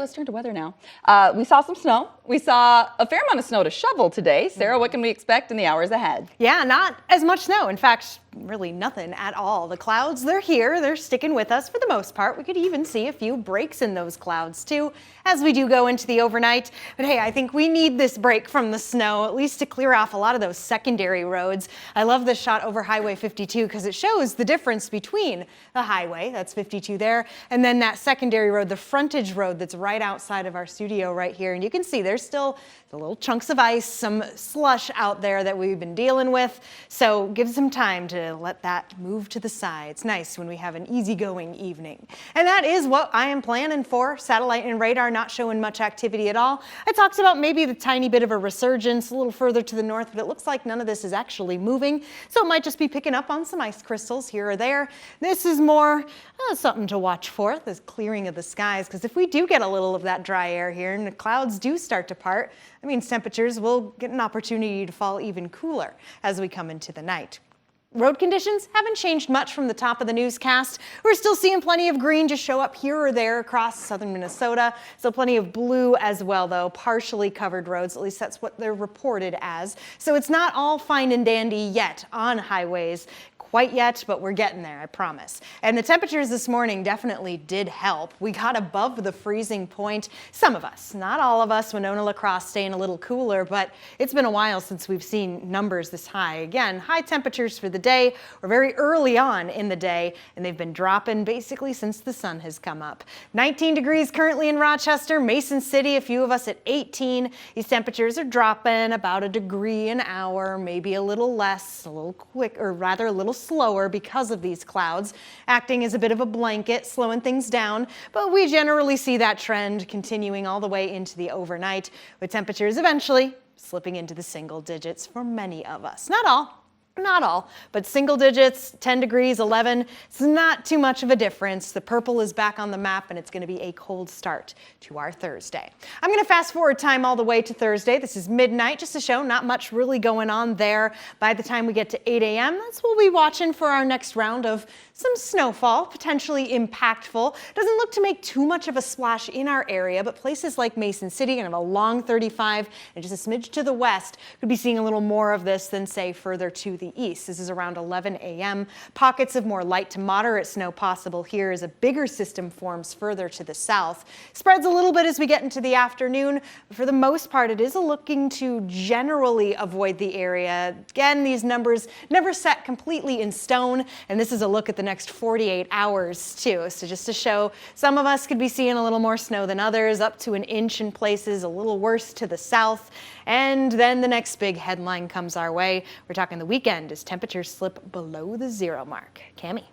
let's turn to weather now. We saw some snow. We saw a fair amount of snow to shovel today. Sarah, what can we expect in the hours ahead? Yeah, not as much snow. In fact, really nothing at all. The clouds, they're here. They're sticking with us for the most part. We could even see a few breaks in those clouds too as we do go into the overnight. But hey, I think we need this break from the snow, at least to clear off a lot of those secondary roads. I love this shot over Highway 52 because it shows the difference between the highway, that's 52 there, and then that secondary road, the frontage road that's right outside of our studio right here. And you can see there's still the little chunks of ice, some slush out there that we've been dealing with. So give some time to let that move to the side. It's nice when we have an easygoing evening. And that is what I am planning for. Satellite and radar not showing much activity at all. I talked about maybe the tiny bit of a resurgence a little further to the north, but it looks like none of this is actually moving. So it might just be picking up on some ice crystals here or there. This is more something to watch for, this clearing of the skies, because if we do get a little of that dry air here and the clouds do start to part, that means temperatures will get an opportunity to fall even cooler as we come into the night. Road conditions haven't changed much from the top of the newscast. We're still seeing plenty of green just show up here or there across southern Minnesota. Still plenty of blue as well, though, partially covered roads. At least that's what they're reported as. So it's not all fine and dandy yet on highways. Quite yet, but we're getting there, I promise. And the temperatures this morning definitely did help. We got above the freezing point. Some of us, not all of us. Winona La Crosse staying a little cooler, but it's been a while since we've seen numbers this high. Again, high temperatures for the day. We're very early on in the day, and they've been dropping basically since the sun has come up. 19 degrees currently in Rochester, Mason City, a few of us at 18. These temperatures are dropping about a degree an hour, maybe a little less, a little quick, or rather a little slower because of these clouds, acting as a bit of a blanket, slowing things down. But we generally see that trend continuing all the way into the overnight, with temperatures eventually slipping into the single digits for many of us. Not all, but single digits, 10 degrees, 11. It's not too much of a difference. The purple is back on the map, and it's going to be a cold start to our Thursday. I'm going to fast forward time all the way to Thursday. This is midnight, just to show not much really going on there. By the time we get to 8 a.m., that's what we'll be watching for our next round of some snowfall, potentially impactful. Doesn't look to make too much of a splash in our area, but places like Mason City, kind of along 35 and just a smidge to the west, could be seeing a little more of this than, say, further to the east. This is around 11 a.m. Pockets of more light to moderate snow possible here as a bigger system forms further to the south. Spreads a little bit as we get into the afternoon, but for the most part, it is looking to generally avoid the area. Again, these numbers never set completely in stone, and this is a look at the next 48 hours too. So just to show, some of us could be seeing a little more snow than others, up to an inch in places, a little worse to the south. And then the next big headline comes our way. We're talking the weekend as temperatures slip below the 0 mark. Cami.